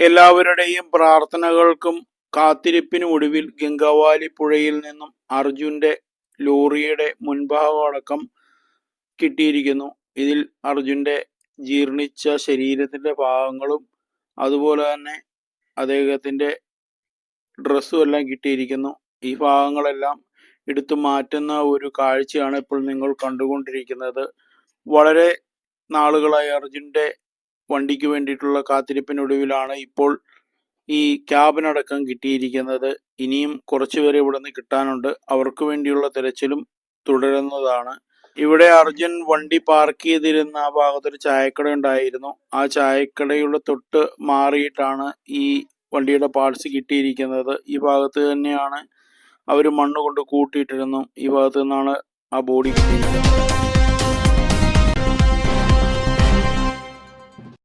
എല്ലാവരുടെയും പ്രാർത്ഥനകൾക്കും കാത്തിരിപ്പിനുമൊടുവിൽ ഗംഗാവാലി പുഴയിൽ നിന്നും അർജുന്റെ ലോറിയുടെ മുൻഭാഗമടക്കം കിട്ടിയിരിക്കുന്നു. ഇതിൽ അർജുന്റെ ജീർണിച്ച ശരീരത്തിന്റെ ഭാഗങ്ങളും അതുപോലെ തന്നെ അദ്ദേഹത്തിന്റെ ഡ്രസ്സും എല്ലാം കിട്ടിയിരിക്കുന്നു. ഈ ഭാഗങ്ങളെല്ലാം എടുത്തു മാറ്റുന്ന ഒരു കാഴ്ചയാണ് ഇപ്പോൾ നിങ്ങൾ കണ്ടുകൊണ്ടിരിക്കുന്നത്. വളരെ നാളുകളായി അർജുന്റെ വണ്ടിക്ക് വേണ്ടിയിട്ടുള്ള കാത്തിരിപ്പിനൊടുവിലാണ് ഇപ്പോൾ ഈ ക്യാബിനടക്കം കിട്ടിയിരിക്കുന്നത്. ഇനിയും കുറച്ചുപേരെ ഇവിടെ നിന്ന് കിട്ടാനുണ്ട്. അവർക്ക് വേണ്ടിയുള്ള തിരച്ചിലും തുടരുന്നതാണ്. ഇവിടെ അർജുൻ വണ്ടി പാർക്ക് ചെയ്തിരുന്ന ആ ഭാഗത്തൊരു ചായക്കട ഉണ്ടായിരുന്നു. ആ ചായക്കടയുടെ തൊട്ട് മാറിയിട്ടാണ് ഈ വണ്ടിയുടെ പാർട്സ് കിട്ടിയിരിക്കുന്നത്. ഈ ഭാഗത്ത് തന്നെയാണ് അവർ മണ്ണ് കൊണ്ട് കൂട്ടിയിട്ടിരുന്നു. ഈ ഭാഗത്ത് നിന്നാണ് ആ ബോഡി കിട്ടിയിരിക്കുന്നത്.